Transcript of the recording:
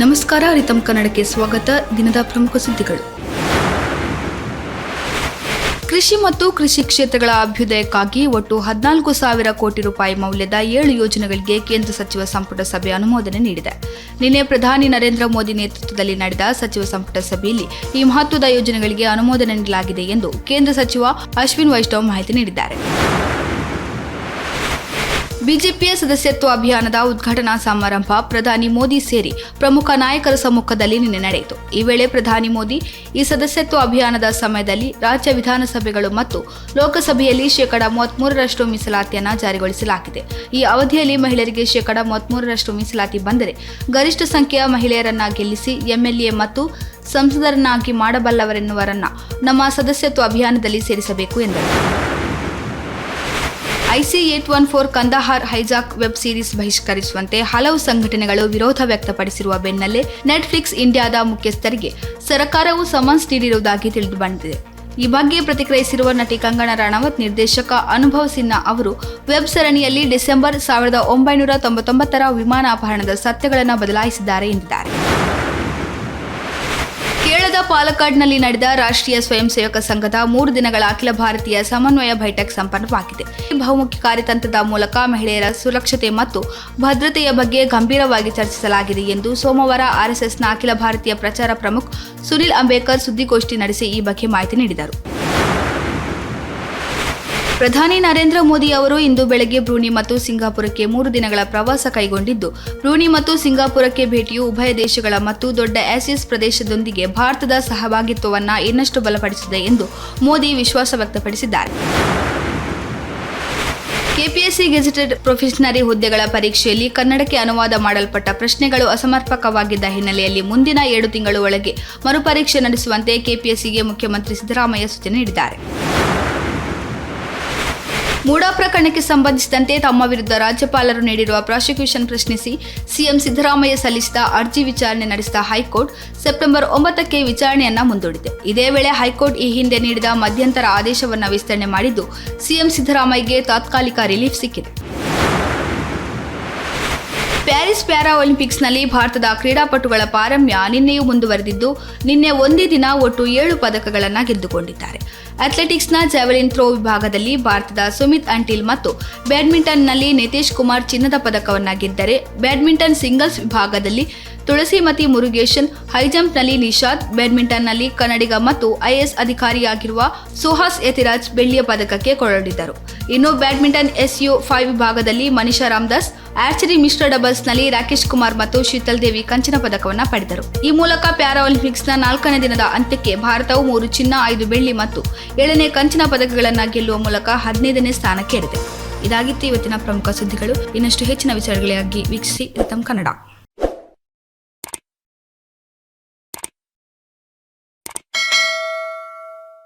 ನಮಸ್ಕಾರ, ರಿತಮ್ ಕನ್ನಡಕ್ಕೆ ಸ್ವಾಗತ. ದಿನದ ಪ್ರಮುಖ ಸುದ್ದಿಗಳು. ಕೃಷಿ ಮತ್ತು ಕೃಷಿ ಕ್ಷೇತ್ರಗಳ ಅಭ್ಯುದಯಕ್ಕಾಗಿ ಒಟ್ಟು 14,000 ಕೋಟಿ ರೂಪಾಯಿ ಮೌಲ್ಯದ 7 ಯೋಜನೆಗಳಿಗೆ ಕೇಂದ್ರ ಸಚಿವ ಸಂಪುಟ ಸಭೆ ಅನುಮೋದನೆ ನೀಡಿದೆ. ನಿನ್ನೆ ಪ್ರಧಾನಿ ನರೇಂದ್ರ ಮೋದಿ ನೇತೃತ್ವದಲ್ಲಿ ನಡೆದ ಸಚಿವ ಸಂಪುಟ ಸಭೆಯಲ್ಲಿ ಈ ಮಹತ್ವದ ಯೋಜನೆಗಳಿಗೆ ಅನುಮೋದನೆ ನೀಡಲಾಗಿದೆ ಎಂದು ಕೇಂದ್ರ ಸಚಿವ ಅಶ್ವಿನಿ ವೈಷ್ಣವ್ ಮಾಹಿತಿ ನೀಡಿದ್ದಾರೆ. ಬಿಜೆಪಿಯ ಸದಸ್ಯತ್ವ ಅಭಿಯಾನದ ಉದ್ಘಾಟನಾ ಸಮಾರಂಭ ಪ್ರಧಾನಿ ಮೋದಿ ಸೇರಿ ಪ್ರಮುಖ ನಾಯಕರ ಸಮ್ಮುಖದಲ್ಲಿ ನಿನ್ನೆ ನಡೆಯಿತು. ಈ ವೇಳೆ ಪ್ರಧಾನಿ ಮೋದಿ ಈ ಸದಸ್ಯತ್ವ ಅಭಿಯಾನದ ಸಮಯದಲ್ಲಿ ರಾಜ್ಯ ವಿಧಾನಸಭೆಗಳು ಮತ್ತು ಲೋಕಸಭೆಯಲ್ಲಿ 33% ಮೀಸಲಾತಿಯನ್ನು ಜಾರಿಗೊಳಿಸಲಾಗಿದೆ. ಈ ಅವಧಿಯಲ್ಲಿ ಮಹಿಳೆಯರಿಗೆ 33% ಮೀಸಲಾತಿ ಬಂದರೆ ಗರಿಷ್ಠ ಸಂಖ್ಯೆಯ ಮಹಿಳೆಯರನ್ನ ಗೆಲ್ಲಿಸಿ ಎಂಎಲ್ಎ ಮತ್ತು ಸಂಸದರನ್ನಾಗಿ ಮಾಡಬಲ್ಲವರೆನ್ನುವರನ್ನ ನಮ್ಮ ಸದಸ್ಯತ್ವ ಅಭಿಯಾನದಲ್ಲಿ ಸೇರಿಸಬೇಕು ಎಂದರು. IC-814 Kandahar hijack web series ಬಹಿಷ್ಕರಿಸುವಂತೆ ಹಲವು ಸಂಘಟನೆಗಳು ವಿರೋಧ ವ್ಯಕ್ತಪಡಿಸಿರುವ ಬೆನ್ನಲ್ಲೇ ನೆಟ್ಫ್ಲಿಕ್ಸ್ ಇಂಡಿಯಾದ ಮುಖ್ಯಸ್ಥರಿಗೆ ಸರ್ಕಾರವು ಸಮನ್ಸ್ ನೀಡಿರುವುದಾಗಿ ತಿಳಿದುಬಂದಿದೆ. ಈ ಬಗ್ಗೆ ಪ್ರತಿಕ್ರಿಯಿಸಿರುವ ನಟಿ ಕಂಗನಾ ರಾಣಾವತ್, ನಿರ್ದೇಶಕ ಅನುಭವ್ ಸಿನ್ಹಾ ಅವರು ವೆಬ್ ಸರಣಿಯಲ್ಲಿ ಡಿಸೆಂಬರ್ 1999ರ ವಿಮಾನ ಅಪಹರಣದ ಸತ್ಯಗಳನ್ನು ಬದಲಾಯಿಸಿದ್ದಾರೆ ಎಂದಿದ್ದಾರೆ. ಕೇರಳದ ಪಾಲಕ್ಕಾಡ್ನಲ್ಲಿ ನಡೆದ ರಾಷ್ಟ್ರೀಯ ಸ್ವಯಂ ಸೇವಕ ಸಂಘದ 3 ದಿನಗಳ ಅಖಿಲ ಭಾರತೀಯ ಸಮನ್ವಯ ಬೈಠಕ್ ಸಂಪನ್ನವಾಗಿದೆ. ಬಹುಮುಖಿ ಕಾರ್ಯತಂತ್ರದ ಮೂಲಕ ಮಹಿಳೆಯರ ಸುರಕ್ಷತೆ ಮತ್ತು ಭದ್ರತೆಯ ಬಗ್ಗೆ ಗಂಭೀರವಾಗಿ ಚರ್ಚಿಸಲಾಗಿದೆ ಎಂದು ಸೋಮವಾರ ಆರ್ಎಸ್ಎಸ್ನ ಅಖಿಲ ಭಾರತೀಯ ಪ್ರಚಾರ ಪ್ರಮುಖ ಸುನಿಲ್ ಅಂಬೇಕರ್ ಸುದ್ದಿಗೋಷ್ಠಿ ನಡೆಸಿ ಈ ಬಗ್ಗೆ ಮಾಹಿತಿ ನೀಡಿದರು. ಪ್ರಧಾನಿ ನರೇಂದ್ರ ಮೋದಿ ಅವರು ಇಂದು ಬೆಳಗ್ಗೆ ಬ್ರೂನಿ ಮತ್ತು ಸಿಂಗಾಪುರಕ್ಕೆ 3 ದಿನಗಳ ಪ್ರವಾಸ ಕೈಗೊಂಡಿದ್ದು, ಬ್ರೂನಿ ಮತ್ತು ಸಿಂಗಾಪುರಕ್ಕೆ ಭೇಟಿಯು ಉಭಯ ದೇಶಗಳ ಮತ್ತು ದೊಡ್ಡ ಆಸಿಯಾಸ್ ಪ್ರದೇಶದೊಂದಿಗೆ ಭಾರತದ ಸಹಭಾಗಿತ್ವವನ್ನು ಇನ್ನಷ್ಟು ಬಲಪಡಿಸಿದೆ ಎಂದು ಮೋದಿ ವಿಶ್ವಾಸ ವ್ಯಕ್ತಪಡಿಸಿದ್ದಾರೆ. ಕೆಪಿಎಸ್ಸಿ ಗೆಜೆಟೆಡ್ ಪ್ರೊಫೆಷನರಿ ಹುದ್ದೆಗಳ ಪರೀಕ್ಷೆಯಲ್ಲಿ ಕನ್ನಡಕ್ಕೆ ಅನುವಾದ ಮಾಡಲ್ಪಟ್ಟ ಪ್ರಶ್ನೆಗಳು ಅಸಮರ್ಪಕವಾಗಿದ್ದ ಹಿನ್ನೆಲೆಯಲ್ಲಿ ಮುಂದಿನ 7 ತಿಂಗಳ ಒಳಗೆ ಮರುಪರೀಕ್ಷೆ ನಡೆಸುವಂತೆ ಕೆಪಿಎಸ್ಸಿಗೆ ಮುಖ್ಯಮಂತ್ರಿ ಸಿದ್ದರಾಮಯ್ಯ ಸೂಚನೆ ನೀಡಿದ್ದಾರೆ. ಮೂಡಾ ಪ್ರಕರಣಕ್ಕೆ ಸಂಬಂಧಿಸಿದಂತೆ ತಮ್ಮ ವಿರುದ್ಧ ರಾಜ್ಯಪಾಲರು ನೀಡಿರುವ ಪ್ರಾಸಿಕ್ಯೂಷನ್ ಪ್ರಶ್ನಿಸಿ ಸಿಎಂ ಸಿದ್ದರಾಮಯ್ಯ ಸಲ್ಲಿಸಿದ ಅರ್ಜಿ ವಿಚಾರಣೆ ನಡೆಸಿದ ಹೈಕೋರ್ಟ್ ಸೆಪ್ಟೆಂಬರ್ 9ಕ್ಕೆ ವಿಚಾರಣೆಯನ್ನ ಮುಂದೂಡಿದೆ. ಇದೇ ವೇಳೆ ಹೈಕೋರ್ಟ್ ಈ ಹಿಂದೆ ನೀಡಿದ ಮಧ್ಯಂತರ ಆದೇಶವನ್ನು ವಿಸ್ತರಣೆ ಮಾಡಿದ್ದು, ಸಿಎಂ ಸಿದ್ದರಾಮಯ್ಯಗೆ ತಾತ್ಕಾಲಿಕ ರಿಲೀಫ್ ಸಿಕ್ಕಿದೆ. ಪ್ಯಾರಿಸ್ ಪ್ಯಾರಾ ಒಲಿಂಪಿಕ್ಸ್ನಲ್ಲಿ ಭಾರತದ ಕ್ರೀಡಾಪಟುಗಳ ಪಾರಮ್ಯ ನಿನ್ನೆಯೂ ಮುಂದುವರೆದಿದ್ದು, ನಿನ್ನೆ ಒಂದೇ ದಿನ ಒಟ್ಟು 7 ಪದಕಗಳನ್ನು ಗೆದ್ದುಕೊಂಡಿದ್ದಾರೆ. ಅಥ್ಲೆಟಿಕ್ಸ್ನ ಜಾವೆಲಿನ್ ಥ್ರೋ ವಿಭಾಗದಲ್ಲಿ ಭಾರತದ ಸುಮಿತ್ ಅಂಟಿಲ್ ಮತ್ತು ಬ್ಯಾಡ್ಮಿಂಟನ್ನಲ್ಲಿ ನಿತೇಶ್ ಕುಮಾರ್ ಚಿನ್ನದ ಪದಕವನ್ನು ಗೆದ್ದರೆ, ಬ್ಯಾಡ್ಮಿಂಟನ್ ಸಿಂಗಲ್ಸ್ ವಿಭಾಗದಲ್ಲಿ ತುಳಸಿಮತಿ ಮುರುಗೇಶನ್, ಹೈಜಂಪ್ನಲ್ಲಿ ನಿಶಾದ್, ಬ್ಯಾಡ್ಮಿಂಟನ್ನಲ್ಲಿ ಕನ್ನಡಿಗ ಮತ್ತು ಐಎಎಸ್ ಅಧಿಕಾರಿಯಾಗಿರುವ ಸುಹಾಸ್ ಯತಿರಾಜ್ ಬೆಳ್ಳಿಯ ಪದಕಕ್ಕೆ ಕೊರಳಿದರು. ಇನ್ನು ಬ್ಯಾಡ್ಮಿಂಟನ್ SU5 ವಿಭಾಗದಲ್ಲಿ ಮನಿಷಾ ರಾಮದಾಸ್, ಆರ್ಚರಿ ಮಿಶ್ರ ಡಬಲ್ಸ್ನಲ್ಲಿ ರಾಕೇಶ್ ಕುಮಾರ್ ಮತ್ತು ಶೀತಲ್ ದೇವಿ ಕಂಚಿನ ಪದಕವನ್ನು ಪಡೆದರು. ಈ ಮೂಲಕ ಪ್ಯಾರಾ ಒಲಿಂಪಿಕ್ಸ್ನ 4ನೇ ದಿನದ ಅಂತ್ಯಕ್ಕೆ ಭಾರತವು 3 ಚಿನ್ನ, 5 ಬೆಳ್ಳಿ ಮತ್ತು 7ನೇ ಕಂಚಿನ ಪದಕಗಳನ್ನು ಗೆಲ್ಲುವ ಮೂಲಕ 15ನೇ ಸ್ಥಾನಕ್ಕೇರಿದೆ. ಇದಾಗಿತ್ತು ಇವತ್ತಿನ ಪ್ರಮುಖ ಸುದ್ದಿಗಳು. ಇನ್ನಷ್ಟು ಹೆಚ್ಚಿನ ವಿಚಾರಗಳಿಗಾಗಿ ವೀಕ್ಷಿಸಿ ರಿತಮ್ ಕನ್ನಡ.